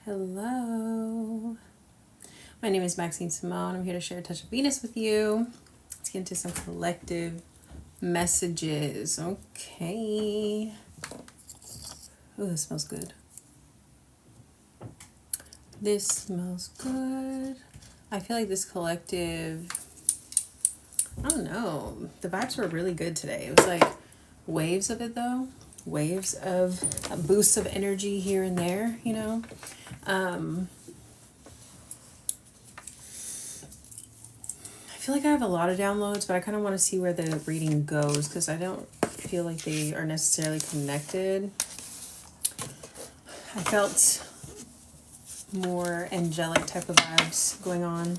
Hello. My name is Maxine Samone. I'm here to share a touch of Venus with you. Let's get into some collective messages. Okay. Oh, this smells good. This smells good. I feel like this collective, I don't know. The vibes were really good today. It was like waves of it though. Waves of boosts of energy here and there, you know. I feel like I have a lot of downloads, but I kind of want to see where the reading goes because I don't feel like they are necessarily connected. I felt more angelic type of vibes going on.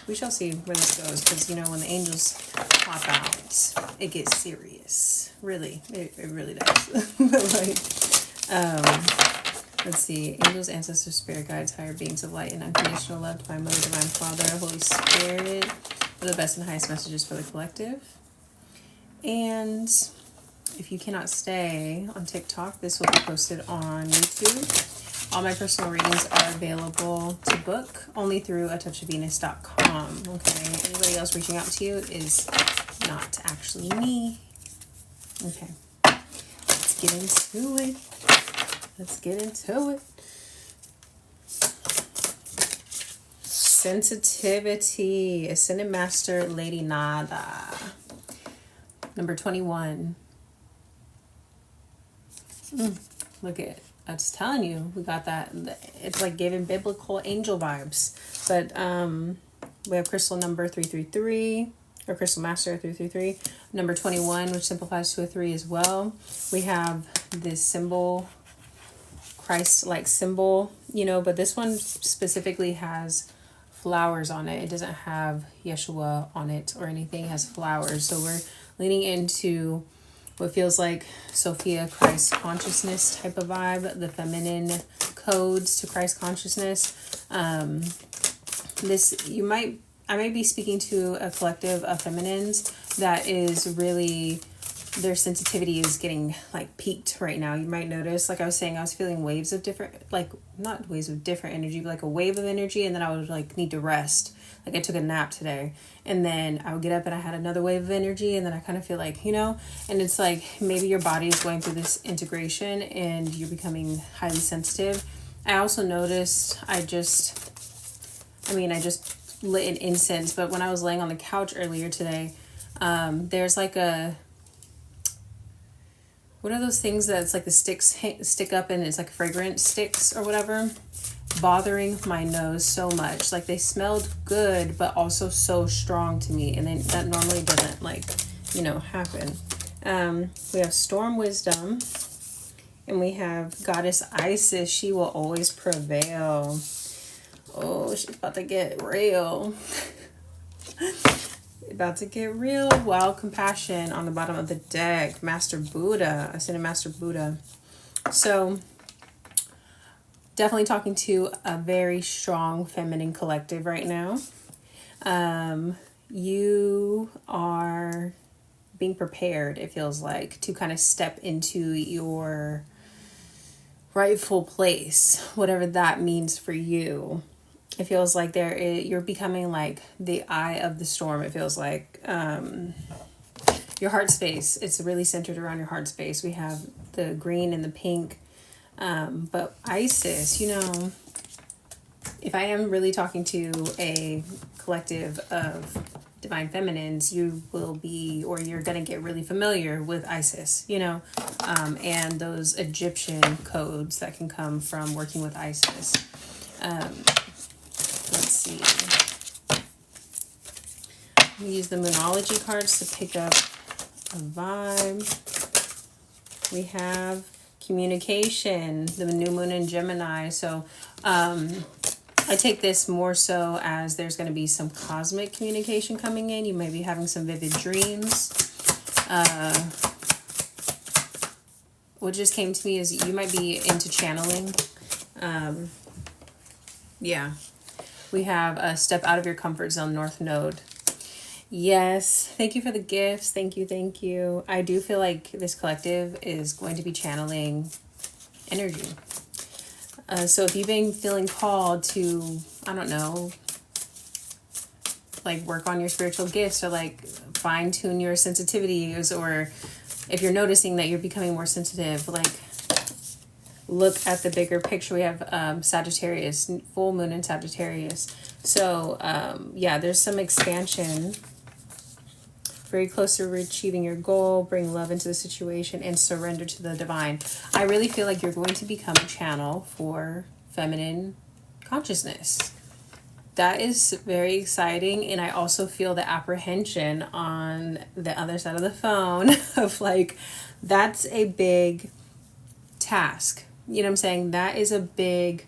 We shall see where this goes because, you know, when the angels pop out, it gets serious. Really, it really does. But like, let's see. Angels, ancestors, spirit guides, higher beings of light, and unconditional love, divine mother, divine father, Holy Spirit, are the best and highest messages for the collective. And if you cannot stay on TikTok, this will be posted on YouTube. All my personal readings are available to book only through atouchofvenus.com. Okay, anybody else reaching out to you is not actually me. Okay, let's get into it. Let's get into it. Sensitivity, Ascended Master, Lady Nada. Number 21. Look at, I was telling you, we got that. It's like giving biblical angel vibes. But we have crystal number 333, or crystal master 333. Number 21, which simplifies to a 3 as well. We have this symbol, Christ-like symbol, you know, but this one specifically has flowers on it. It doesn't have Yeshua on it or anything. It has flowers. So we're leaning into what feels like Sophia Christ consciousness type of vibe, the feminine codes to Christ consciousness. I might be speaking to a collective of feminines that is really, their sensitivity is getting like peaked right now. You might notice, like I was saying, I was feeling waves of different, like not waves of different energy, but like a wave of energy, and then I would like need to rest. Like I took a nap today, and then I would get up and I had another wave of energy, and then I kind of feel like, you know, and it's like maybe your body is going through this integration and you're becoming highly sensitive. I also noticed I just lit an incense, but when I was laying on the couch earlier today, there's like a, what are those things that's like the sticks stick up and it's like fragrance sticks or whatever, bothering my nose so much. Like they smelled good, but also so strong to me. And then that normally doesn't like, you know, happen. We have Storm Wisdom, and we have Goddess Isis. She will always prevail. Oh, she's about to get real. About to get real. Wild Compassion on the bottom of the deck. Master Buddha. Ascended Master Buddha. So definitely talking to a very strong feminine collective right now. You are being prepared, it feels like, to kind of step into your rightful place, whatever that means for you. It feels like you're becoming like the eye of the storm. It feels like your heart space. It's really centered around your heart space. We have the green and the pink. But Isis, you know, if I am really talking to a collective of divine feminines, you will be, or you're going to get really familiar with Isis, you know, and those Egyptian codes that can come from working with Isis. Let's see. We use the Moonology cards to pick up a vibe. We have communication, the new moon in Gemini. So I take this more so as there's going to be some cosmic communication coming in. You may be having some vivid dreams. What just came to me is you might be into channeling. Yeah. We have a step out of your comfort zone, North Node. Yes, thank you for the gifts. Thank you. I do feel like this collective is going to be channeling energy. So if you've been feeling called to, I don't know, like work on your spiritual gifts or like fine tune your sensitivities, or if you're noticing that you're becoming more sensitive, like look at the bigger picture. We have Sagittarius, full moon in Sagittarius. So yeah, there's some expansion. Very close to achieving your goal, bring love into the situation, and surrender to the divine. I really feel like you're going to become a channel for feminine consciousness. That is very exciting. And I also feel the apprehension on the other side of the phone of like, that's a big task. You know what I'm saying? That is a big,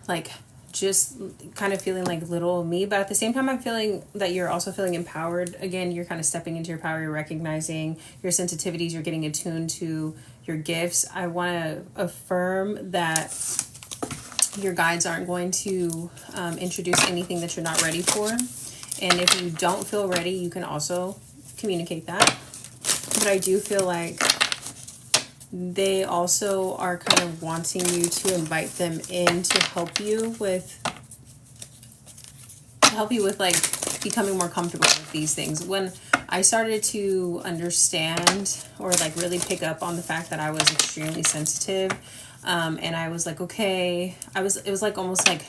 like, just kind of feeling like little me, but at the same time I'm feeling that you're also feeling empowered. Again, you're kind of stepping into your power, you're recognizing your sensitivities, you're getting attuned to your gifts. I want to affirm that your guides aren't going to introduce anything that you're not ready for, and if you don't feel ready, you can also communicate that. But I do feel like they also are kind of wanting you to invite them in to help you with like becoming more comfortable with these things. When I started to understand or like really pick up on the fact that I was extremely sensitive, and I was like, okay, it was like almost like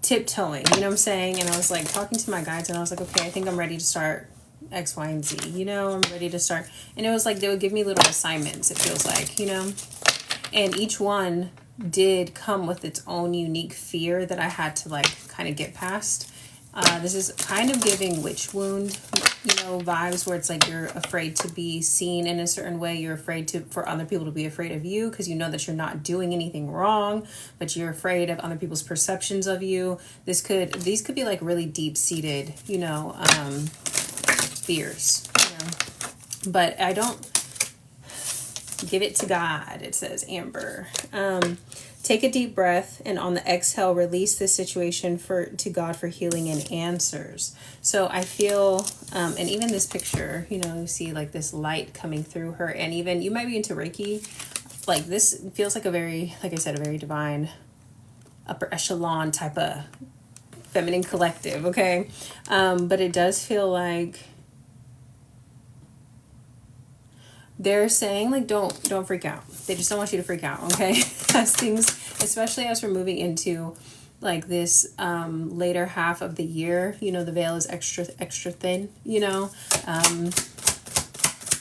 tiptoeing, you know what I'm saying? And I was like talking to my guides and I was like, okay, I think I'm ready to start X, Y, and Z, you know, I'm ready to start. And it was like they would give me little assignments, it feels like, you know, and each one did come with its own unique fear that I had to like kind of get past. This is kind of giving witch wound, you know, vibes, where it's like you're afraid to be seen in a certain way. You're afraid for other people to be afraid of you because you know that you're not doing anything wrong, but you're afraid of other people's perceptions of you. These could be like really deep seated, you know, fears, you know, but I don't give it to God. It says Amber, take a deep breath and on the exhale release this situation to God for healing and answers. So I feel and even this picture, you know, you see like this light coming through her, and even you might be into Reiki. Like this feels like a very, like I said, a very divine upper echelon type of feminine collective, okay? But it does feel like they're saying like don't freak out. They just don't want you to freak out, okay? As things, especially as we're moving into like this later half of the year, you know, the veil is extra thin, you know.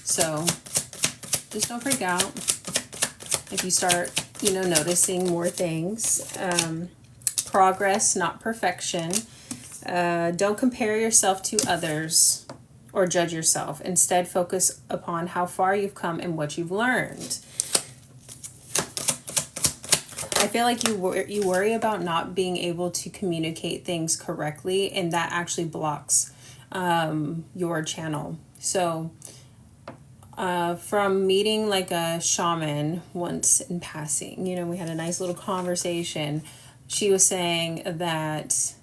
So just don't freak out if you start, you know, noticing more things. Progress, not perfection. Don't compare yourself to others or judge yourself. Instead, focus upon how far you've come and what you've learned. I feel like you worry about not being able to communicate things correctly, and that actually blocks your channel. So from meeting like a shaman once in passing, you know, we had a nice little conversation. She was saying that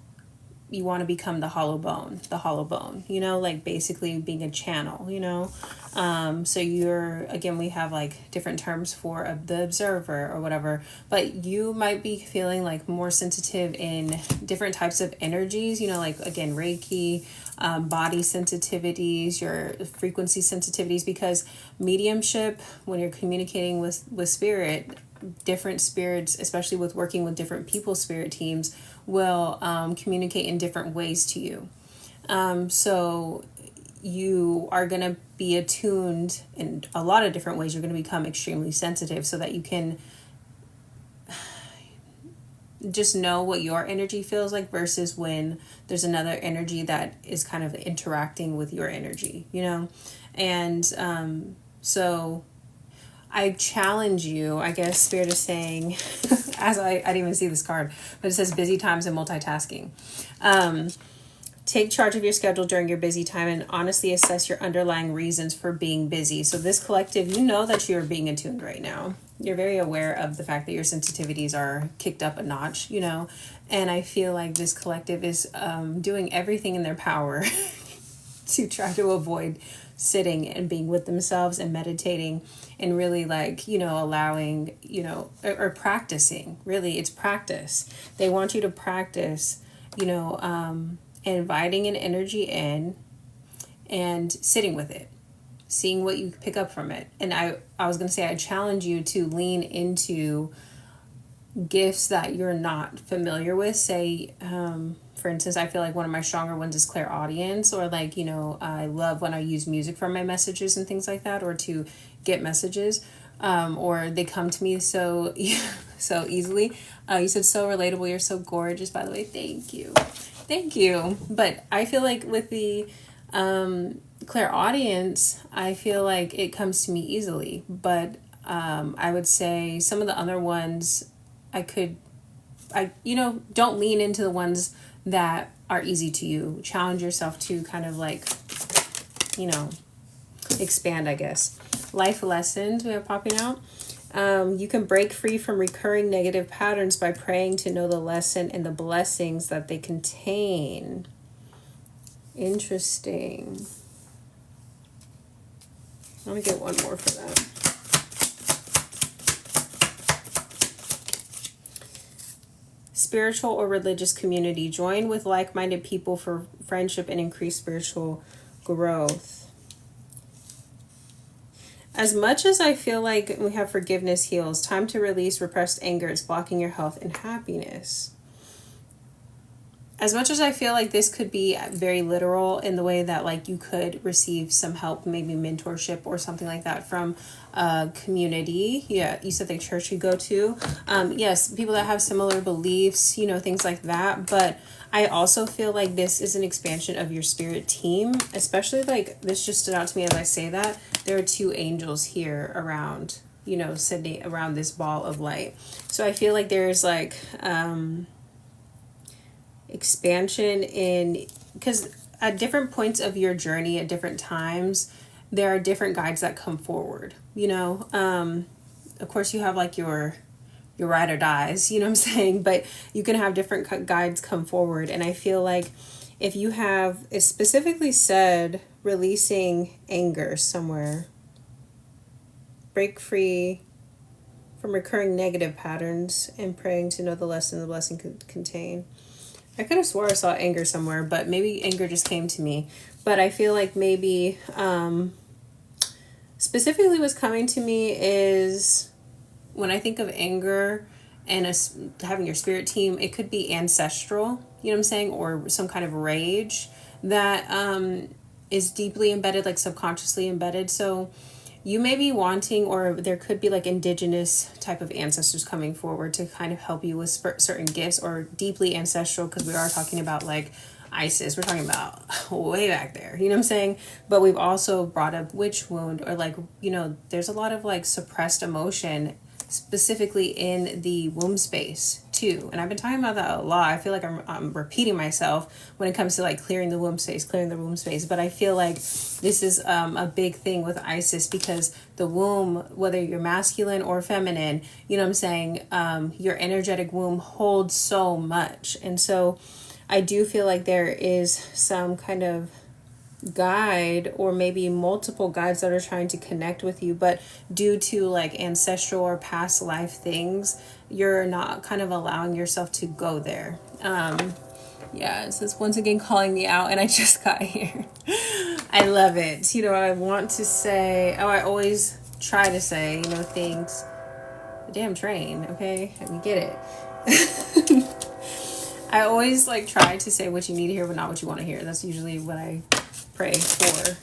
you want to become the hollow bone, you know, like basically being a channel, you know. So again, we have like different terms for the observer or whatever, but you might be feeling like more sensitive in different types of energies, you know, like again, Reiki, body sensitivities, your frequency sensitivities, because mediumship, when you're communicating with spirit, different spirits, especially with working with different people's spirit teams, will communicate in different ways to you. So you are going to be attuned in a lot of different ways. You're going to become extremely sensitive so that you can just know what your energy feels like versus when there's another energy that is kind of interacting with your energy, you know? And so I challenge you, I guess Spirit is saying, as I didn't even see this card, but it says busy times and multitasking. Take charge of your schedule during your busy time and honestly assess your underlying reasons for being busy. So this collective, you know that you're being attuned right now. You're very aware of the fact that your sensitivities are kicked up a notch, you know, and I feel like this collective is doing everything in their power to try to avoid sitting and being with themselves and meditating and really like, allowing, or practicing. Really, it's practice. They want you to practice, inviting an energy in and sitting with it, seeing what you pick up from it. And I was going to say, I challenge you to lean into gifts that you're not familiar with. Say, for instance, I feel like one of my stronger ones is clairaudience, or like, I love when I use music for my messages and things like that, or to get messages, or they come to me so easily. You said so relatable. You're so gorgeous, by the way. Thank you. But I feel like with the clairaudience, I feel like it comes to me easily. But I would say some of the other ones, don't lean into the ones that are easy to you. Challenge yourself to kind of like, expand, I guess. Life lessons we have popping out. You can break free from recurring negative patterns by praying to know the lesson and the blessings that they contain. Interesting. Let me get one more for that. Spiritual or religious community. Join with like-minded people for friendship and increased spiritual growth. As much as I feel like we have forgiveness heals, time to release repressed anger is blocking your health and happiness. As much as I feel like this could be very literal in the way that like you could receive some help, maybe mentorship or something like that from a community. Yeah, you said the church you go to. Yes, people that have similar beliefs, things like that. But I also feel like this is an expansion of your spirit team, especially like this just stood out to me as I say that. There are two angels here around, sitting around this ball of light. So I feel like there's like, expansion in, because at different points of your journey at different times there are different guides that come forward, of course you have like your ride or dies, what I'm saying, but you can have different guides come forward. And I feel like if you have, it specifically said releasing anger somewhere, break free from recurring negative patterns and praying to know the lesson the blessing could contain. I could have swore I saw anger somewhere, but maybe anger just came to me. But I feel like maybe specifically what's coming to me is when I think of anger and having your spirit team, it could be ancestral, you know what I'm saying? Or some kind of rage that is deeply embedded, like subconsciously embedded. So you may be wanting, or there could be like indigenous type of ancestors coming forward to kind of help you with certain gifts, or deeply ancestral, because we are talking about like Isis. We're talking about way back there, you know what I'm saying? But we've also brought up witch wound, or like, there's a lot of like suppressed emotion, specifically in the womb space too. And I've been talking about that a lot. I feel like I'm repeating myself when it comes to like clearing the womb space. But I feel like this is a big thing with Isis, because the womb, whether you're masculine or feminine, you know what I'm saying, your energetic womb holds so much. And so I do feel like there is some kind of guide, or maybe multiple guides that are trying to connect with you, but due to like ancestral or past life things, you're not kind of allowing yourself to go there. It says once again calling me out, and I just got here. I love it. I want to say, I always try to say, things, the damn train, okay? Let me get it. I always like try to say what you need to hear, but not what you want to hear. That's usually what I pray for,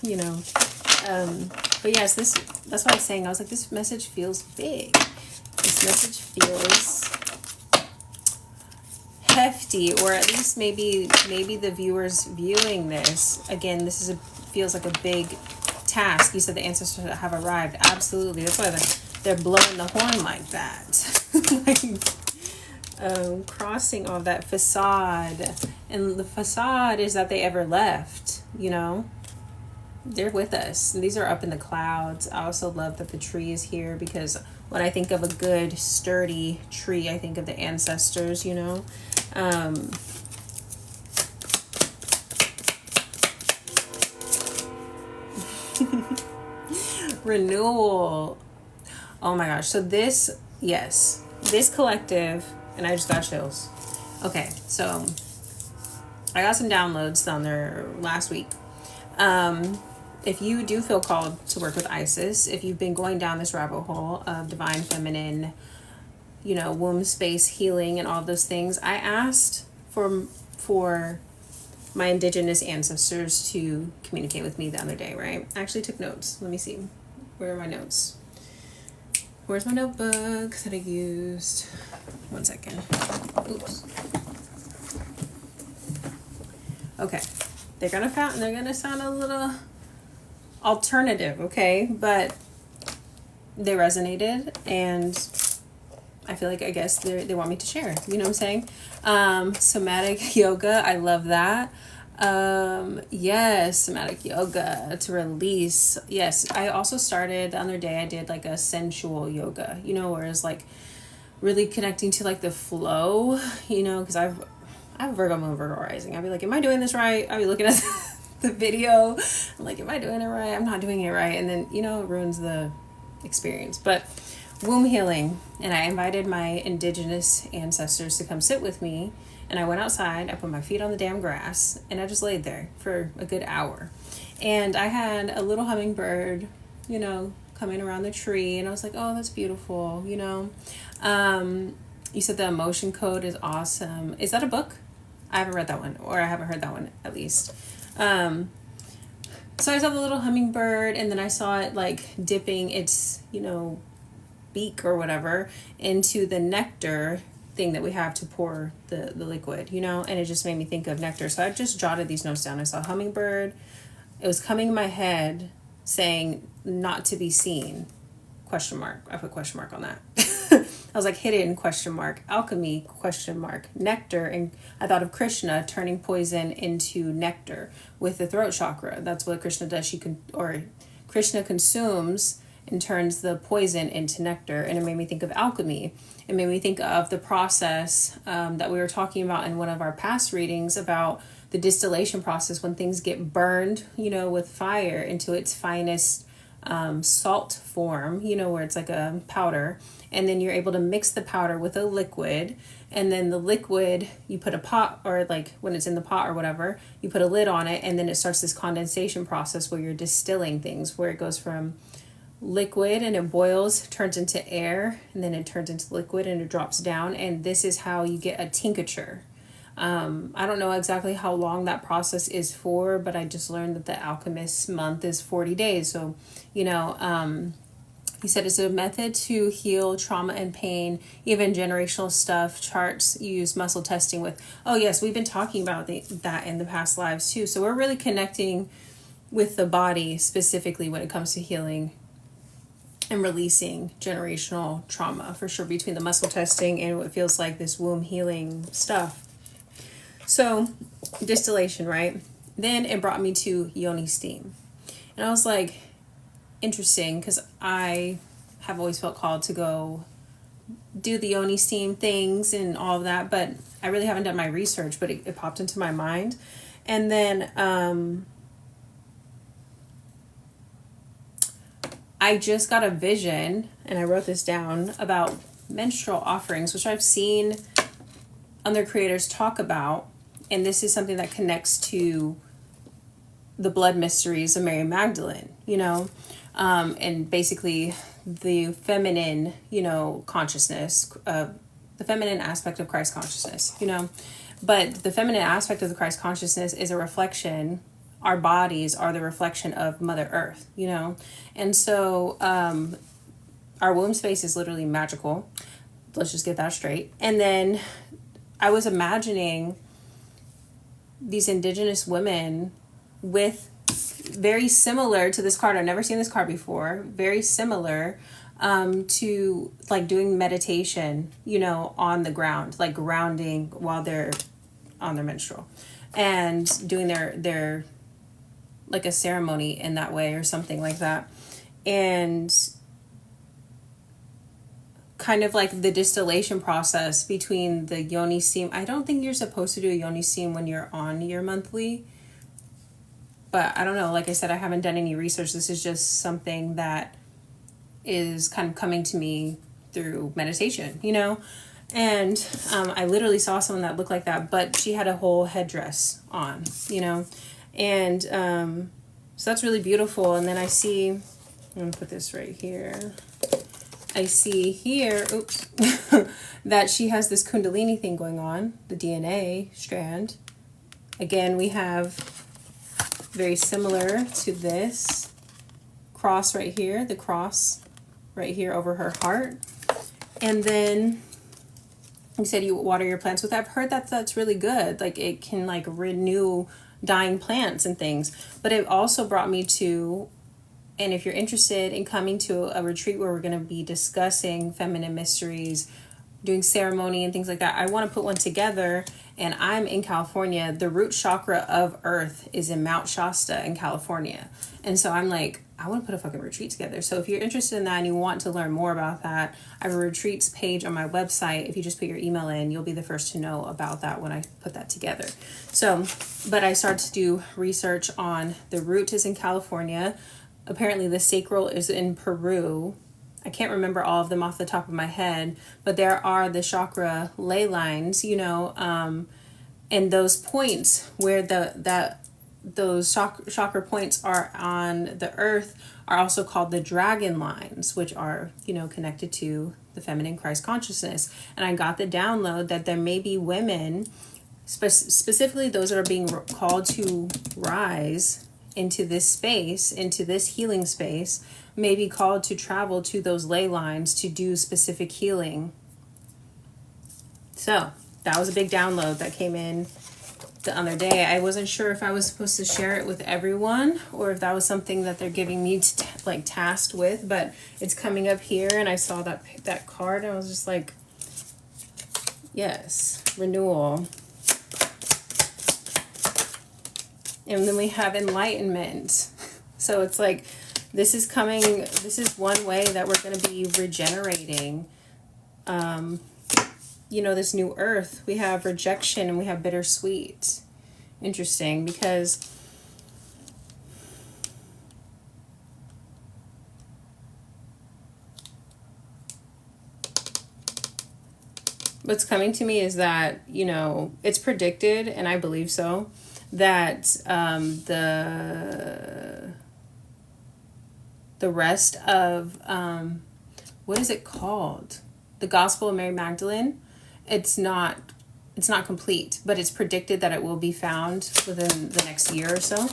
but yes, that's what I was saying. I was like, this message feels big. This message feels hefty, or at least maybe the viewers viewing this, again, feels like a big task. You said the ancestors have arrived. Absolutely. That's why they're blowing the horn like that. Like, crossing all that facade, and the facade is that they ever left. They're with us. These are up in the clouds. I also love that the tree is here, because when I think of a good sturdy tree, I think of the ancestors. Renewal. Oh my gosh. So this, yes, this collective, and I just got chills. Okay, so I got some downloads down there last week. If you do feel called to work with Isis, if you've been going down this rabbit hole of divine feminine, womb space healing and all those things, I asked for my indigenous ancestors to communicate with me the other day, right? I actually took notes. Let me see. Where are my notes? Where's my notebook that I used? One second. Oops. Okay. They're gonna sound a little alternative, okay? But they resonated, and I feel like, I guess they want me to share. You know what I'm saying? Somatic yoga, I love that. Yes, somatic yoga to release. Yes, I also started the other day, I did like a sensual yoga, where it's like really connecting to like the flow, because I have Virgo moon, Virgo rising. I'd be like, am I doing this right? I'd be looking at the video. I'm like, am I doing it right? I'm not doing it right. And then, it ruins the experience. But womb healing. And I invited my indigenous ancestors to come sit with me. And I went outside. I put my feet on the damn grass. And I just laid there for a good hour. And I had a little hummingbird, coming around the tree. And I was like, oh, that's beautiful, You said the emotion code is awesome. Is that a book? I haven't read that one, or I haven't heard that one at least. So I saw the little hummingbird, and then I saw it like dipping its, beak or whatever into the nectar thing that we have to pour the liquid, and it just made me think of nectar. So I just jotted these notes down. I saw hummingbird. It was coming in my head saying not to be seen, ? I put question mark on that. I was like, hidden ? Alchemy ? Nectar. And I thought of Krishna turning poison into nectar with the throat chakra. That's what Krishna does. Krishna consumes and turns the poison into nectar. And it made me think of alchemy. It made me think of the process that we were talking about in one of our past readings about the distillation process when things get burned, with fire into its finest salt form, where it's like a powder, and then you're able to mix the powder with a liquid, and then the liquid you put a pot, or like when it's in the pot or whatever, you put a lid on it, and then it starts this condensation process where you're distilling things, where it goes from liquid and it boils, turns into air, and then it turns into liquid and it drops down. And this is how you get a tincture. I don't know exactly how long that process is for, but I just learned that the alchemist's month is 40 days. So, he said it's a method to heal trauma and pain, even generational stuff, charts, use muscle testing with. Oh yes, we've been talking about that in the past lives too. So we're really connecting with the body specifically when it comes to healing and releasing generational trauma, for sure, between the muscle testing and what feels like this womb healing stuff. So distillation, right? Then it brought me to yoni steam. And I was like, interesting, because I have always felt called to go do the yoni steam things and all of that, but I really haven't done my research, but it popped into my mind. And then I just got a vision, and I wrote this down, about menstrual offerings, which I've seen other creators talk about. And this is something that connects to the blood mysteries of Mary Magdalene, and basically the feminine, consciousness, the feminine aspect of Christ consciousness, but the feminine aspect of the Christ consciousness is a reflection. Our bodies are the reflection of Mother Earth, and so our womb space is literally magical. Let's just get that straight. And then I was imagining these indigenous women with very similar to this card. I've never seen this card before. Very similar to like doing meditation, on the ground, like grounding while they're on their menstrual, and doing their like a ceremony in that way or something like that. And kind of like the distillation process between the yoni steam. I don't think you're supposed to do a yoni steam when you're on your monthly. But I don't know, like I said, I haven't done any research. This is just something that is kind of coming to me through meditation, you know? And I literally saw someone that looked like that, but she had a whole headdress on, you know? And so that's really beautiful. And then I see, I'm going to put this right here. I see here, oops, that she has this Kundalini thing going on, the DNA strand. Again, we have very similar to this cross right here, the cross right here over her heart. And then you said you water your plants with that. I've heard that that's really good. Like it can like renew dying plants and things. But it also brought me to, and if you're interested in coming to a retreat where we're going to be discussing feminine mysteries, doing ceremony and things like that, I want to put one together. And I'm in California. The root chakra of Earth is in Mount Shasta in California. And so I'm like, I want to put a fucking retreat together. So if you're interested in that and you want to learn more about that, I have a retreats page on my website. If you just put your email in, you'll be the first to know about that when I put that together. So, but I started to do research on the root is in California. Apparently the sacral is in Peru. I can't remember all of them off the top of my head, but there are the chakra ley lines, you know, and those points where those chakra points are on the earth are also called the dragon lines, which are, you know, connected to the feminine Christ consciousness. And I got the download that there may be women, specifically those that are being called to rise into this space, into this healing space, may be called to travel to those ley lines to do specific healing. So that was a big download that came in the other day. I wasn't sure if I was supposed to share it with everyone or if that was something that they're giving me to like tasked with, but it's coming up here and I saw that card and I was just like, yes, renewal. And then we have enlightenment. So it's like, this is coming, this is one way that we're going to be regenerating, you know, this new earth. We have rejection and we have bittersweet. Interesting, because what's coming to me is that, you know, it's predicted, and I believe so, that the rest of, what is it called? The Gospel of Mary Magdalene. It's not complete, but it's predicted that it will be found within the next year or so.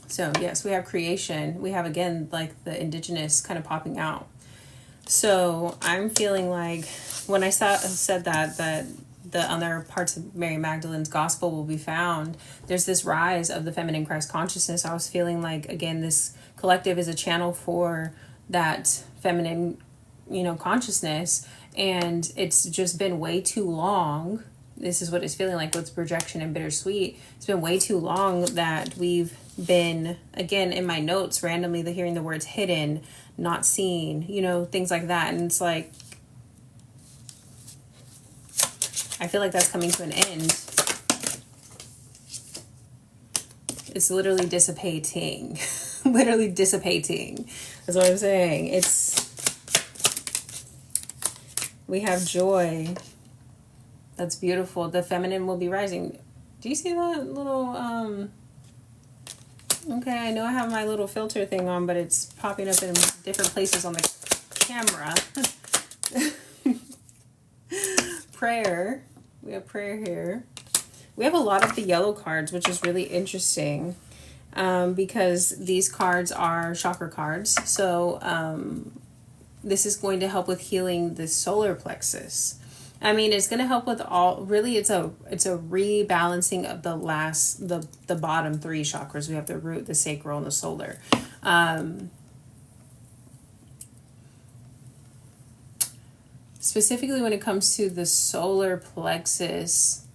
So yes, we have creation. We have, again, like the indigenous kind of popping out. So I'm feeling like when I said that the other parts of Mary Magdalene's gospel will be found, there's this rise of the feminine Christ consciousness. I was feeling like, again, this collective is a channel for that feminine, you know, consciousness. And it's just been way too long. This is what it's feeling like with projection and bittersweet. It's been way too long that we've been, again, in my notes, randomly hearing the words hidden, not seen, you know, things like that. And it's like, I feel like that's coming to an end. It's literally dissipating. Literally dissipating. That's what I'm saying. We have joy. That's beautiful. The feminine will be rising. Do you see that little, okay, I know I have my little filter thing on, but it's popping up in different places on the camera. Prayer. We have prayer here. We have a lot of the yellow cards, which is really interesting, because these cards are chakra cards. So this is going to help with healing the solar plexus. I mean, it's going to help with all, really, it's a rebalancing of the bottom three chakras. We have the root, the sacral, and the solar. Specifically when it comes to the solar plexus,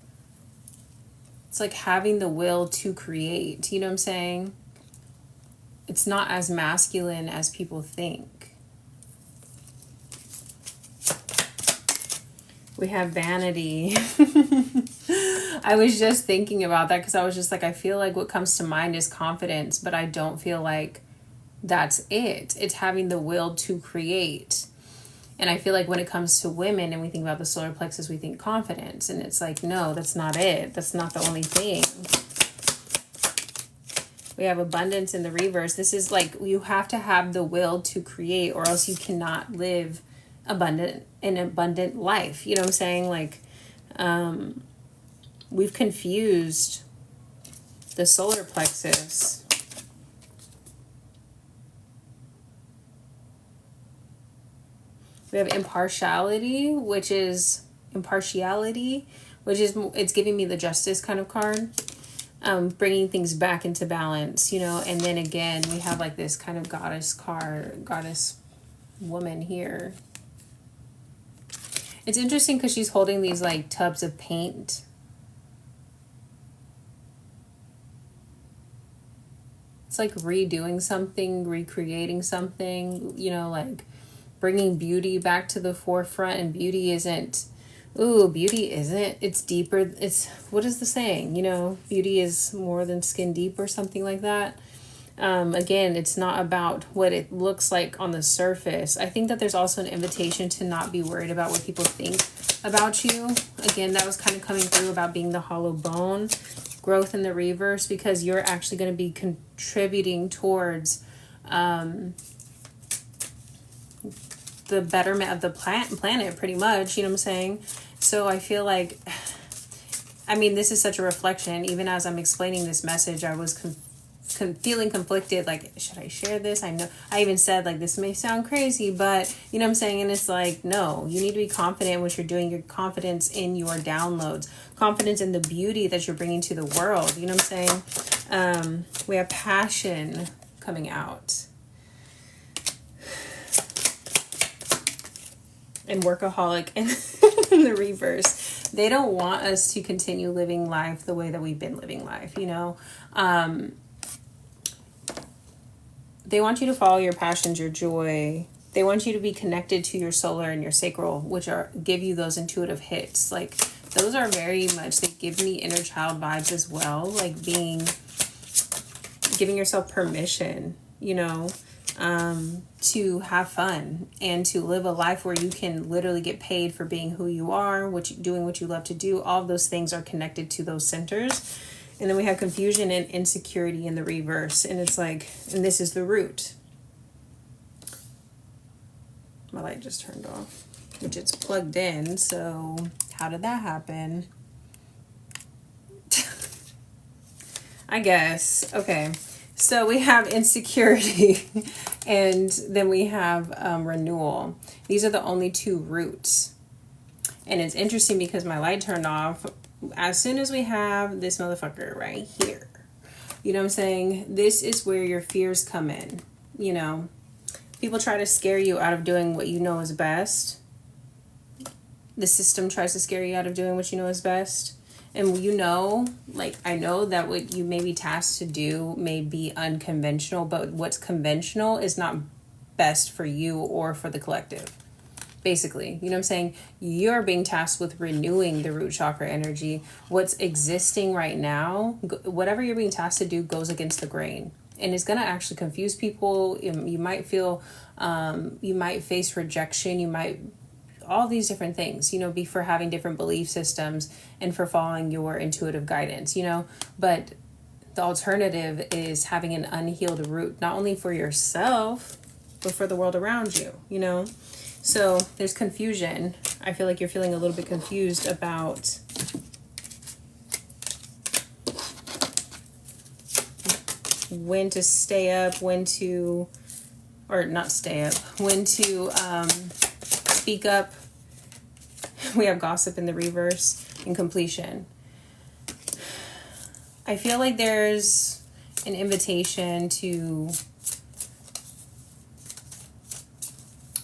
it's like having the will to create. You know what I'm saying? It's not as masculine as people think. We have vanity. I was just thinking about that because I was just like, I feel like what comes to mind is confidence, but I don't feel like that's it. It's having the will to create. And I feel like when it comes to women and we think about the solar plexus, we think confidence. And it's like, no, that's not it. That's not the only thing. We have abundance in the reverse. This is like, you have to have the will to create, or else you cannot live an abundant life. You know what I'm saying? Like, we've confused the solar plexus. We have impartiality, which is it's giving me the justice kind of card. Bringing things back into balance, you know. And then again, we have like this kind of goddess woman here. It's interesting because she's holding these like tubs of paint. It's like redoing something, recreating something, you know, like bringing beauty back to the forefront. And beauty isn't, it's deeper. It's, what is the saying? You know, beauty is more than skin deep or something like that. Again, it's not about what it looks like on the surface. I think that there's also an invitation to not be worried about what people think about you. Again, that was kind of coming through about being the hollow bone, growth in the reverse, because you're actually going to be contributing towards the betterment of the planet, pretty much, you know what I'm saying? So I feel like, I mean, this is such a reflection. Even as I'm explaining this message, I was feeling conflicted, like, should I share this? I know I even said, like, this may sound crazy, but you know what I'm saying? And it's like, no, you need to be confident in what you're doing. Your confidence in your downloads, confidence in the beauty that you're bringing to the world, you know what I'm saying? We have passion coming out. And workaholic in the reverse. They don't want us to continue living life the way that we've been living life, you know. They want you to follow your passions, your joy. They want you to be connected to your solar and your sacral, which give you those intuitive hits. Like, those are very much, they give me inner child vibes as well. Like giving yourself permission, you know, to have fun and to live a life where you can literally get paid for being who you are, doing what you love to do. All of those things are connected to those centers. And then we have confusion and insecurity in the reverse. And it's like, and this is the root. My light just turned off, which it's plugged in. So how did that happen? I guess. Okay. So we have insecurity and then we have renewal. These are the only two roots. And it's interesting because my light turned off as soon as we have this motherfucker right here. You know what I'm saying? This is where your fears come in. You know, people try to scare you out of doing what you know is best. The system tries to scare you out of doing what you know is best. And you know, like, I know that what you may be tasked to do may be unconventional, but what's conventional is not best for you or for the collective. Basically, you know what I'm saying? You're being tasked with renewing the root chakra energy. What's existing right now, whatever you're being tasked to do, goes against the grain. And it's going to actually confuse people. You might feel, you might face rejection. You might, all these different things, you know, be for having different belief systems and for following your intuitive guidance, you know. But the alternative is having an unhealed root, not only for yourself, but for the world around you, you know. So there's confusion. I feel like you're feeling a little bit confused about when to stay up, when to speak up. We have gossip in the reverse and completion. I feel like there's an invitation to,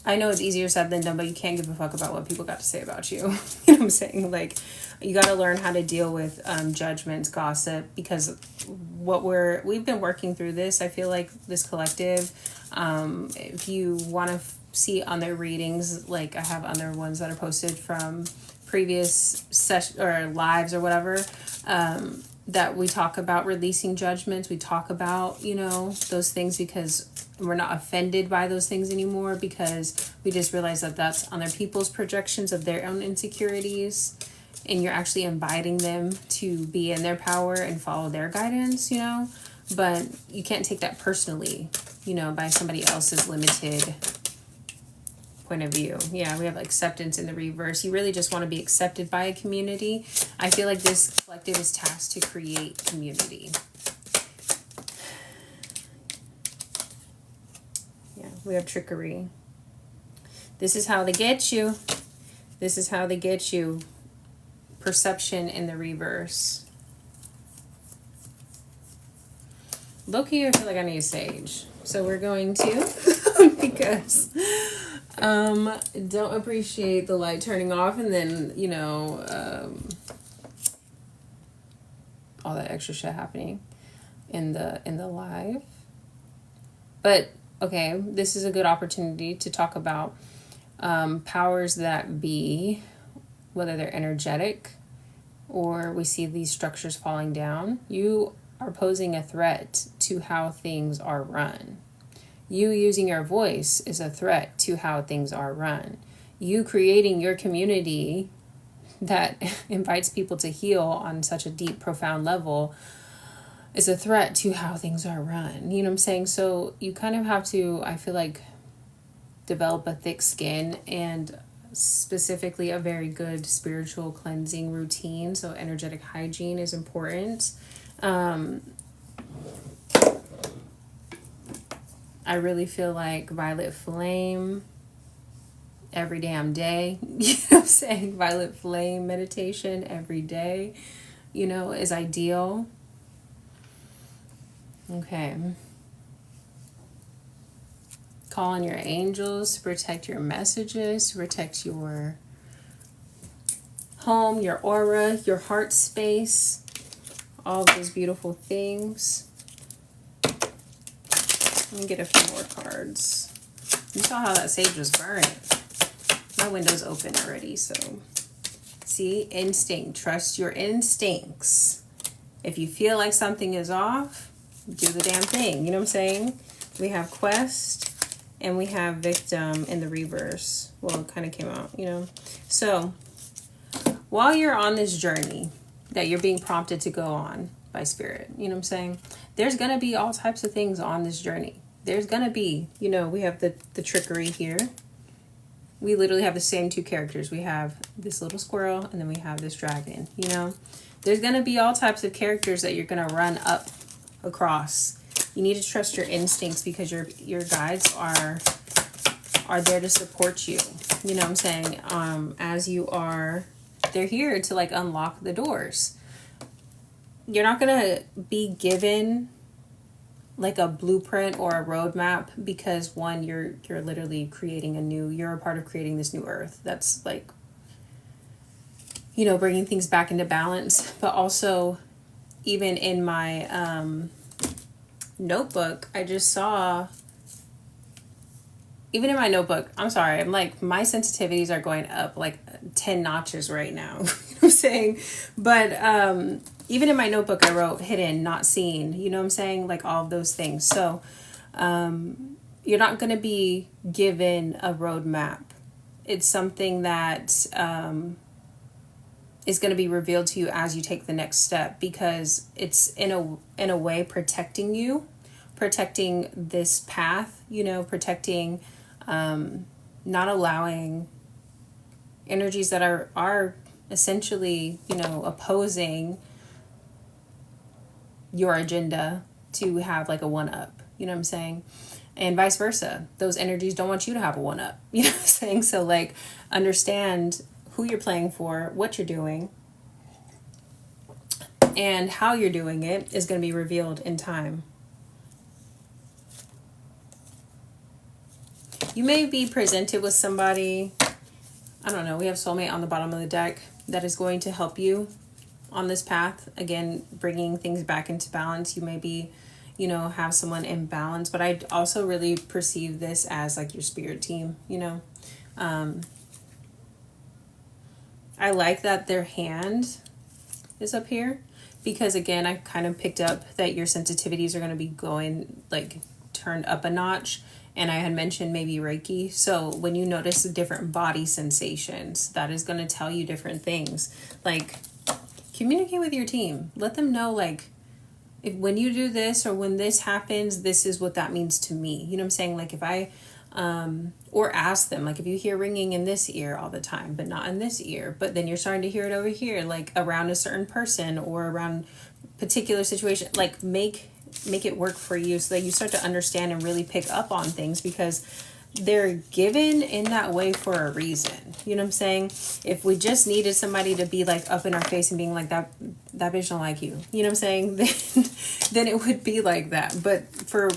I know it's easier said than done, but you can't give a fuck about what people got to say about you. You know what I'm saying? Like, you got to learn how to deal with judgments, gossip, because we've been working through this. I feel like this collective, if you want to see other readings, like I have other ones that are posted from previous session or lives or whatever, that we talk about releasing judgments. We talk about, you know, those things because we're not offended by those things anymore, because we just realize that that's other people's projections of their own insecurities, and you're actually inviting them to be in their power and follow their guidance, you know. But you can't take that personally, you know, by somebody else's limited point of view. Yeah, we have acceptance in the reverse. You really just want to be accepted by a community. I feel like this collective is tasked to create community. Yeah, we have trickery. This is how they get you. This is how they get you. Perception in the reverse. Low-key, I feel like I need a sage. So we're going to, because don't appreciate the light turning off, and then, you know, all that extra shit happening in the live. But okay, this is a good opportunity to talk about powers that be, whether they're energetic or we see these structures falling down. You are posing a threat to how things are run. You using your voice is a threat to how things are run. You creating your community that invites people to heal on such a deep, profound level is a threat to how things are run. You know what I'm saying? So you kind of have to, I feel like, develop a thick skin, and specifically a very good spiritual cleansing routine. So energetic hygiene is important. I really feel like violet flame every damn day, you know what I'm saying? Violet flame meditation every day, you know, is ideal. Okay. Call on your angels to protect your messages, to protect your home, your aura, your heart space, all of those beautiful things. Let me get a few more cards. You saw how that sage was burning. My window's open already, so. See, instinct. Trust your instincts. If you feel like something is off, do the damn thing. You know what I'm saying? We have quest and we have victim in the reverse. Well, it kind of came out, you know. So, while you're on this journey that you're being prompted to go on by spirit, you know what I'm saying? There's going to be all types of things on this journey. There's going to be, you know, we have the trickery here. We literally have the same two characters. We have this little squirrel and then we have this dragon, you know. There's going to be all types of characters that you're going to run up across. You need to trust your instincts, because your guides are there to support you. You know what I'm saying? As you are, they're here to like unlock the doors. You're not going to be given like a blueprint or a roadmap, because one, you're literally creating you're a part of creating this new earth. That's like, you know, bringing things back into balance. But also, even in my notebook, I just saw, even in my notebook, I'm sorry, I'm like, my sensitivities are going up like 10 notches right now. You know what I'm saying? But even in my notebook, I wrote hidden, not seen. You know what I'm saying? Like all of those things. So you're not going to be given a roadmap. It's something that is going to be revealed to you as you take the next step, because it's in a way protecting you, protecting this path, you know, protecting, not allowing energies that are essentially, you know, opposing your agenda to have like a one-up, you know what I'm saying? And vice versa. Those energies don't want you to have a one-up, you know what I'm saying? So like, understand who you're playing for, what you're doing, and how you're doing it is going to be revealed in time. You may be presented with somebody, I don't know, we have soulmate on the bottom of the deck, that is going to help you on this path. Again, bringing things back into balance. You may be, you know, have someone in balance, but I also really perceive this as like your spirit team, you know. I like that their hand is up here, because again, I kind of picked up that your sensitivities are going to be going like turned up a notch. And I had mentioned maybe Reiki. So when you notice the different body sensations, that is going to tell you different things. Like, communicate with your team. Let them know, like, if when you do this or when this happens, this is what that means to me. You know what I'm saying? Like, if I, or ask them, like, if you hear ringing in this ear all the time, but not in this ear, but then you're starting to hear it over here, like around a certain person or around particular situation, like make it work for you so that you start to understand and really pick up on things, because they're given in that way for a reason. You know what I'm saying? If we just needed somebody to be like up in our face and being like, that bitch don't like you, you know what I'm saying? Then it would be like that. But for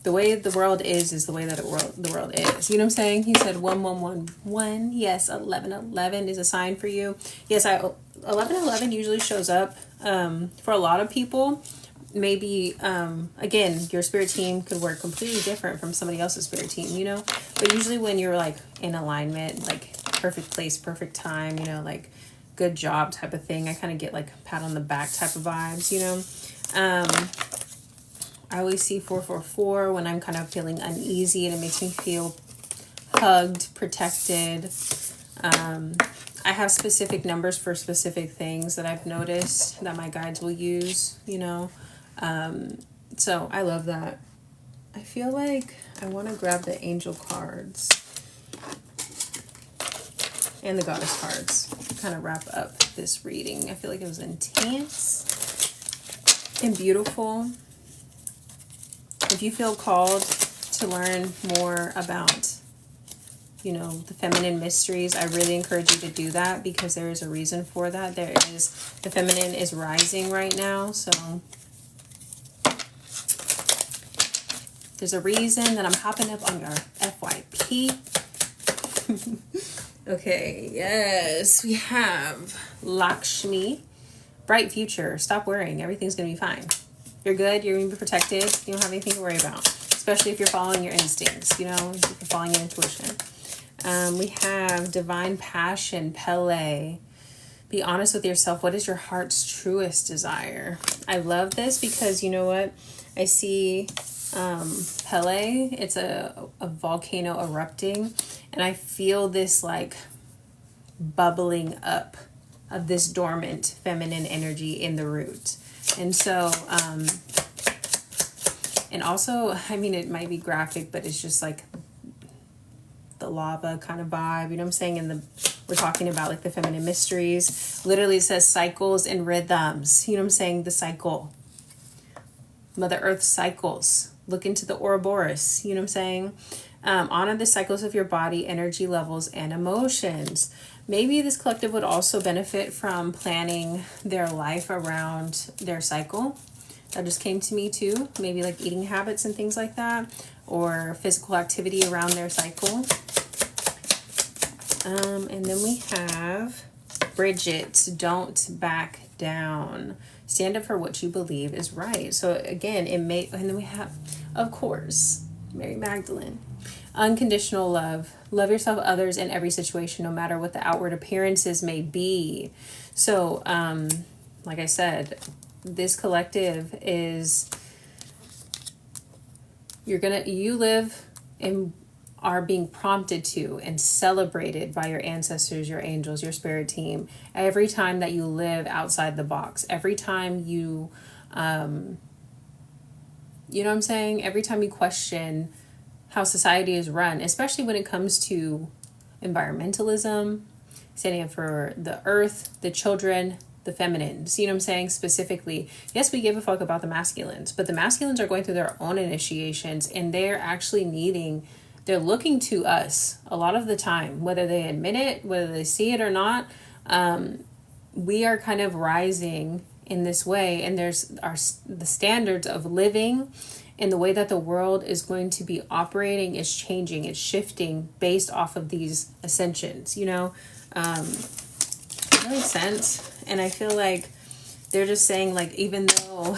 the way the world is the way that the world is. You know what I'm saying? He said 1111. Yes, 1111 is a sign for you. Yes, 1111 usually shows up for a lot of people. Maybe again, your spirit team could work completely different from somebody else's spirit team, you know. But usually when you're like in alignment, like perfect place, perfect time, you know, like good job type of thing, I kind of get like pat on the back type of vibes, you know. I always see 444 when I'm kind of feeling uneasy, and it makes me feel hugged, protected. I have specific numbers for specific things that I've noticed that my guides will use, you know. So I love that. I feel like I want to grab the angel cards and the goddess cards to kind of wrap up this reading. I feel like it was intense and beautiful. If you feel called to learn more about, you know, the feminine mysteries, I really encourage you to do that, because there is a reason for that. The feminine is rising right now, so there's a reason that I'm popping up on your FYP. Okay, yes, we have Lakshmi, bright future, stop worrying, everything's gonna be fine. You're good, you're gonna be protected, you don't have anything to worry about, especially if you're following your instincts, you know, if you're following your intuition. We have divine passion, Pele. Be honest with yourself. What is your heart's truest desire? I love this because you know what? I see Pele. It's a volcano erupting, and I feel this like bubbling up of this dormant feminine energy in the root. And so, and also, I mean, it might be graphic, but it's just like the lava kind of vibe, you know what I'm saying? And we're talking about like the feminine mysteries. Literally it says cycles and rhythms, you know what I'm saying? The cycle, Mother Earth cycles. Look into the Ouroboros, you know what I'm saying? Honor the cycles of your body, energy levels, and emotions. Maybe this collective would also benefit from planning their life around their cycle. That just came to me too. Maybe like eating habits and things like that, or physical activity around their cycle. And then we have Bridget, don't back down. Stand up for what you believe is right. So again, and then we have, of course, Mary Magdalene. Unconditional love. Love yourself, others, in every situation, no matter what the outward appearances may be. So, like I said, this collective is, you live and are being prompted to and celebrated by your ancestors, your angels, your spirit team, every time that you live outside the box, every time you, you know what I'm saying? Every time you question how society is run, especially when it comes to environmentalism, standing up for the earth, the children, the feminines, you know what I'm saying? Specifically, yes, we give a fuck about the masculines, but the masculines are going through their own initiations, and they're actually they're looking to us a lot of the time, whether they admit it, whether they see it or not. We are kind of rising in this way, and there's the standards of living and the way that the world is going to be operating is changing, it's shifting based off of these ascensions, you know. It makes sense. And I feel like they're just saying, like, even though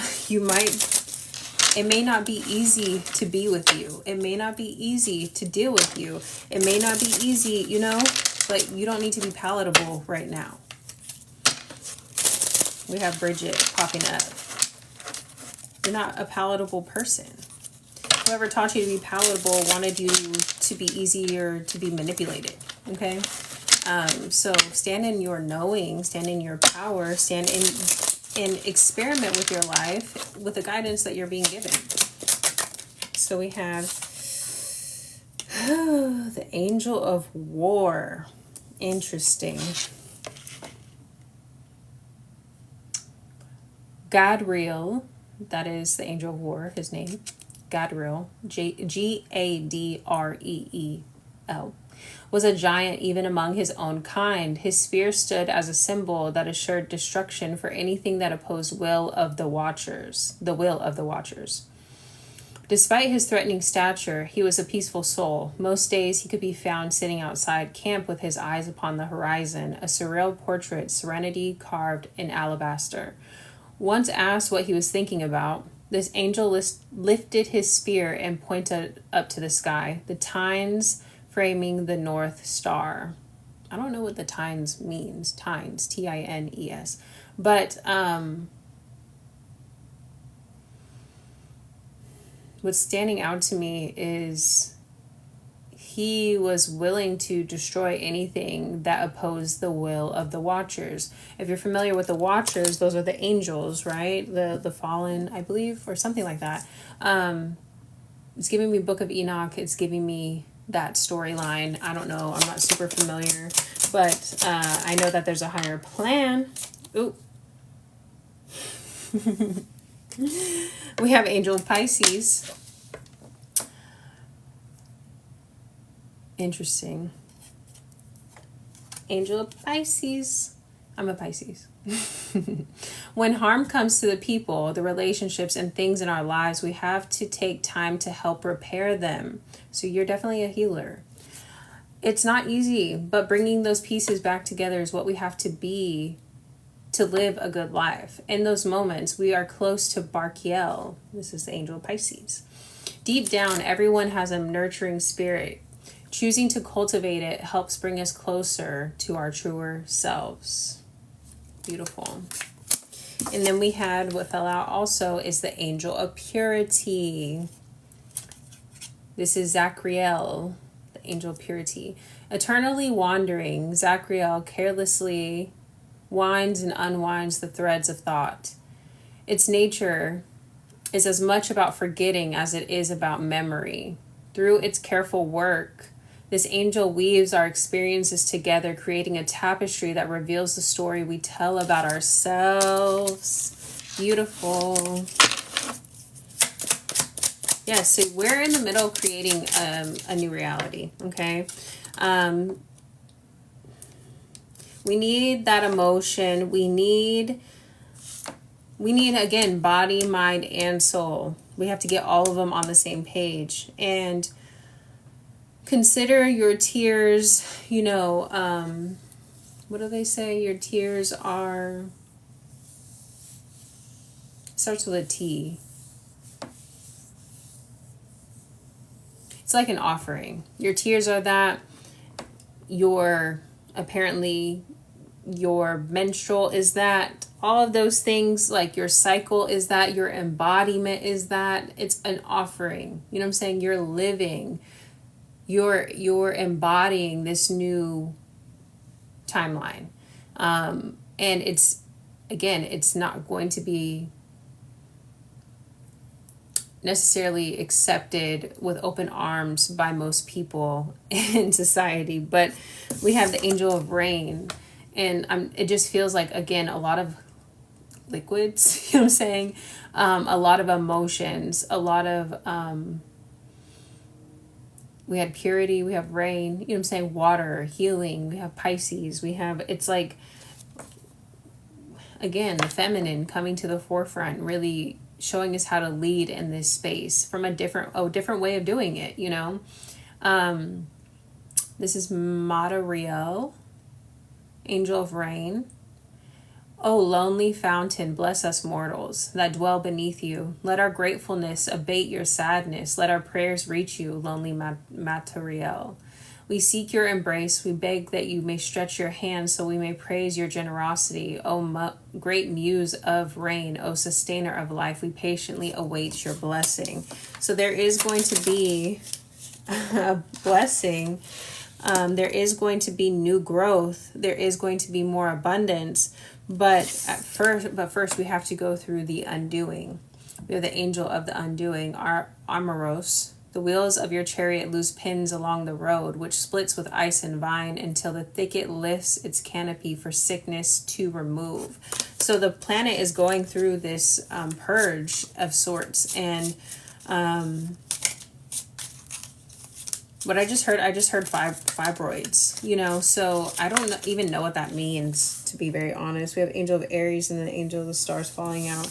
it may not be easy to be with you, it may not be easy to deal with you, it may not be easy, you know, but you don't need to be palatable right now. We have Bridget popping up. You're not a palatable person. Whoever taught you to be palatable wanted you to be easier to be manipulated. Okay? So stand in your knowing, stand in your power, stand in and experiment with your life with the guidance that you're being given. So we have the Angel of War. Interesting. Gadriel, that is the Angel of War, his name. Gadriel, Gadreel, was a giant even among his own kind. His spear stood as a symbol that assured destruction for anything that opposed the will of the Watchers. Despite his threatening stature, he was a peaceful soul. Most days he could be found sitting outside camp with his eyes upon the horizon, a surreal portrait, serenity carved in alabaster. Once asked what he was thinking about, this angel lifted his spear and pointed up to the sky, the tines framing the North Star. I don't know what the tines means. Tines, Tines. But what's standing out to me is he was willing to destroy anything that opposed the will of the Watchers. If you're familiar with the Watchers, those are the angels, right? The fallen, I believe, or something like that. It's giving me Book of Enoch. It's giving me that storyline. I don't know. I'm not super familiar. But I know that there's a higher plan. Ooh. We have Angel of Pisces. Interesting. Angel of Pisces. I'm a Pisces. When harm comes to the people, the relationships, and things in our lives, we have to take time to help repair them. So you're definitely a healer. It's not easy, but bringing those pieces back together is what we have to be to live a good life. In those moments, we are close to Barkiel. This is the Angel of Pisces. Deep down, everyone has a nurturing spirit. Choosing to cultivate it helps bring us closer to our truer selves. Beautiful. And then we had what fell out also is the Angel of Purity. This is Zachriel, the Angel of Purity. Eternally wandering, Zachriel carelessly winds and unwinds the threads of thought. Its nature is as much about forgetting as it is about memory. Through its careful work, this angel weaves our experiences together, creating a tapestry that reveals the story we tell about ourselves. Beautiful. Yes, so we're in the middle of creating a new reality, okay? We need that emotion. We need, again, body, mind, and soul. We have to get all of them on the same page. And consider your tears, what do they say? Your tears are, starts with a T. It's like an offering. Your tears are that. Your menstrual is that. All of those things, like your cycle is that. Your embodiment is that. It's an offering. You know what I'm saying? You're living. You're embodying this new timeline. And it's not going to be necessarily accepted with open arms by most people in society, but we have the Angel of Rain, and it just feels like, again, a lot of liquids, you know what I'm saying? A lot of emotions, a lot of we had purity, we have rain, you know what I'm saying, water, healing, we have Pisces, it's like, again, the feminine coming to the forefront, really showing us how to lead in this space from a different way of doing it, This is Madariel, Angel of Rain. O lonely fountain, bless us mortals that dwell beneath you. Let our gratefulness abate your sadness. Let our prayers reach you, lonely Materiel. We seek your embrace. We beg that you may stretch your hand so we may praise your generosity. O great muse of rain, O sustainer of life, we patiently await your blessing. So there is going to be a blessing. There is going to be new growth. There is going to be more abundance. But first we have to go through the undoing. We have the angel of the undoing, our Amoros. The wheels of your chariot lose pins along the road, which splits with ice and vine until the thicket lifts its canopy for sickness to remove. So the planet is going through this purge of sorts. And what I just heard fibroids, you know, so I don't even know what that means, to be very honest. We have angel of Aries and then angel of the stars falling out.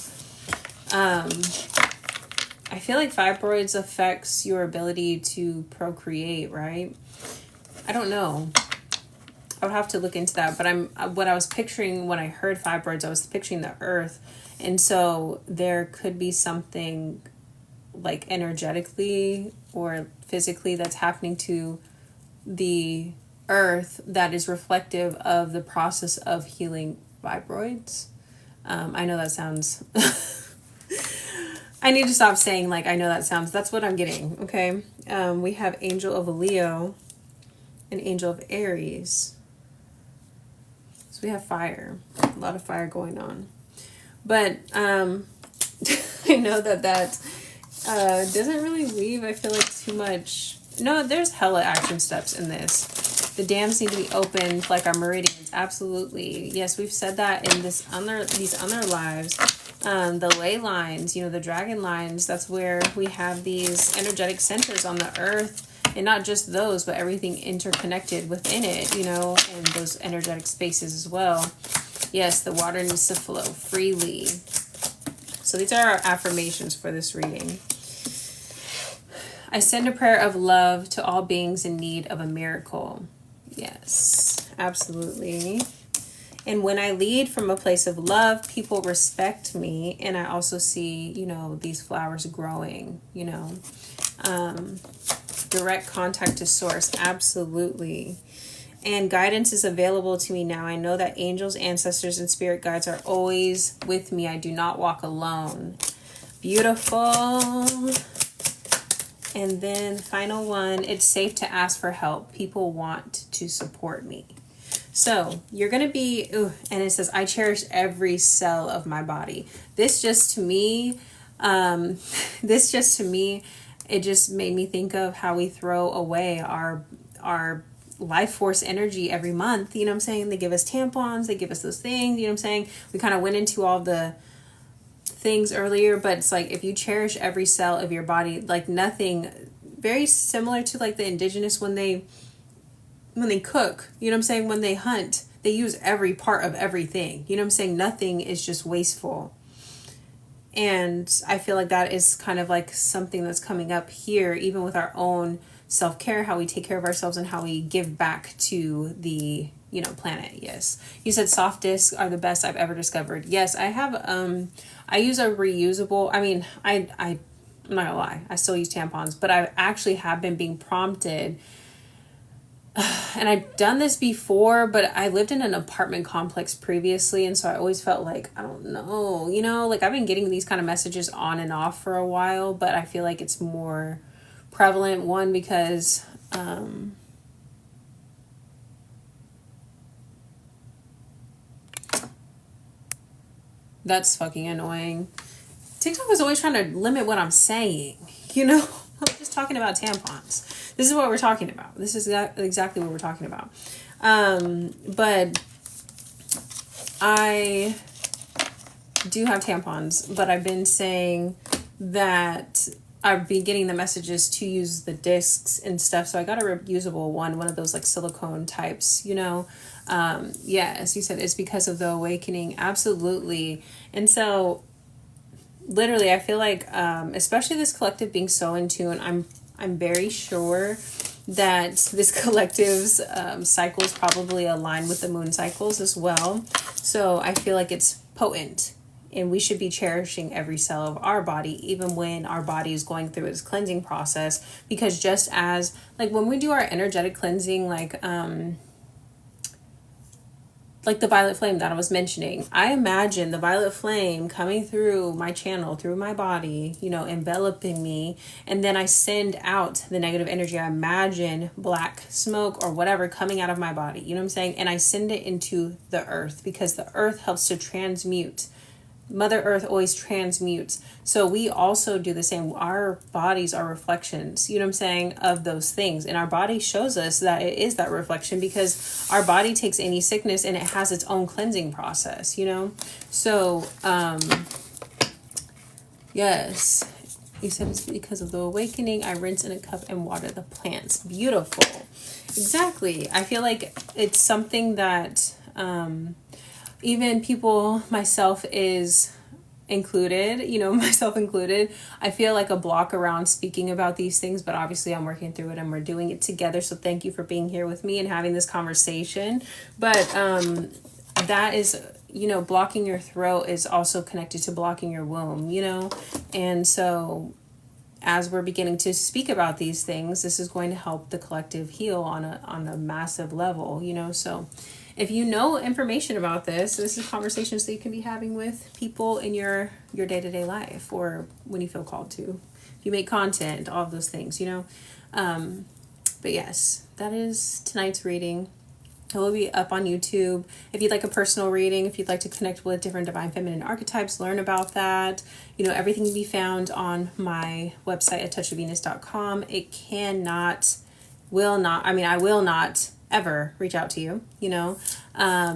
I feel like fibroids affects your ability to procreate, right? I don't know. I would have to look into that. But what I was picturing when I heard fibroids, I was picturing the earth. And so there could be something like energetically or physically that's happening to the earth that is reflective of the process of healing fibroids. I know that sounds... I need to stop saying like, I know that sounds, that's what I'm getting. Okay. We have angel of Leo and angel of Aries. So we have fire, a lot of fire going on, but, I know that doesn't really leave, I feel like, too much. No, there's hella action steps in this. The dams need to be opened, like our meridians. Absolutely. Yes, we've said that in these other lives. The ley lines, you know, the dragon lines, that's where we have these energetic centers on the earth, and not just those, but everything interconnected within it, you know, and those energetic spaces as well. Yes, the water needs to flow freely. So these are our affirmations for this reading. I send a prayer of love to all beings in need of a miracle. Yes, absolutely. And when I lead from a place of love, people respect me. And I also see, you know, these flowers growing, you know. Direct contact to source. Absolutely. And guidance is available to me now. I know that angels, ancestors, and spirit guides are always with me. I do not walk alone. Beautiful. And then final one, it's safe to ask for help. People want to support me. So you're going to be, and it says, I cherish every cell of my body. This just to me, it just made me think of how we throw away our life force energy every month. You know what I'm saying? They give us tampons, they give us those things, you know what I'm saying? We kind of went into all the things earlier, but it's like, if you cherish every cell of your body, like nothing, very similar to like the indigenous when they cook, you know what I'm saying? When they hunt, they use every part of everything. You know what I'm saying? Nothing is just wasteful. And I feel like that is kind of like something that's coming up here, even with our own self-care, how we take care of ourselves and how we give back to the, you know, planet. Yes. You said soft discs are the best I've ever discovered. Yes, I have, I use a reusable, I mean, I'm not gonna lie, I still use tampons, but I actually have been being prompted. And I've done this before, but I lived in an apartment complex previously. And so I always felt like, I don't know, you know, like I've been getting these kind of messages on and off for a while, but I feel like it's more prevalent. One, because, that's fucking annoying. TikTok is always trying to limit what I'm saying, you know? I'm just talking about tampons. This is what we're talking about. This is exactly what we're talking about. But I do have tampons, but I've been saying that I've been getting the messages to use the discs and stuff. So I got a reusable one of those like silicone types, you know. Yeah, as you said, it's because of the awakening. Absolutely. And so literally, I feel like, especially this collective being so in tune, I'm very sure that this collective's cycles probably align with the moon cycles as well. So I feel like it's potent And we should be cherishing every cell of our body, even when our body is going through its cleansing process. Because just as, like, when we do our energetic cleansing, like the violet flame that I was mentioning, I imagine the violet flame coming through my channel, through my body, you know, enveloping me. And then I send out the negative energy. I imagine black smoke or whatever coming out of my body. You know what I'm saying? And I send it into the earth, because the earth helps to transmute. Mother Earth always transmutes. So we also do the same. Our bodies are reflections, you know what I'm saying, of those things. And our body shows us that it is that reflection, because our body takes any sickness and it has its own cleansing process, you know? So, yes, you said it's because of the awakening. I rinse in a cup and water the plants. Beautiful. Exactly. I feel like it's something that, even people, myself is included, you know, myself included, I feel like a block around speaking about these things, but obviously I'm working through it and we're doing it together. So thank you for being here with me and having this conversation. But that is, you know, blocking your throat is also connected to blocking your womb, you know. And so as we're beginning to speak about these things, this is going to help the collective heal on a massive level, you know. So if you know information about this is conversations that you can be having with people in your day-to-day life, or when you feel called to. If you make content, all of those things, you know. But yes, that is tonight's reading. It will be up on YouTube. If you'd like a personal reading, if you'd like to connect with different divine feminine archetypes, learn about that. You know, everything can be found on my website at touchofvenus.com. I will not ever reach out to you, you know.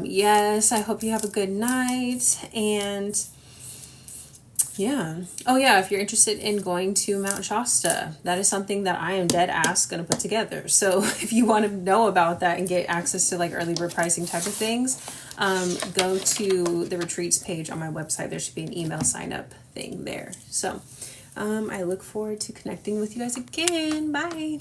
Yes, I hope you have a good night. And yeah. Oh yeah, if you're interested in going to Mount Shasta, that is something that I am dead ass gonna put together. So if you want to know about that and get access to like early bird pricing type of things, go to the retreats page on my website. There should be an email sign up thing there. So I look forward to connecting with you guys again. Bye.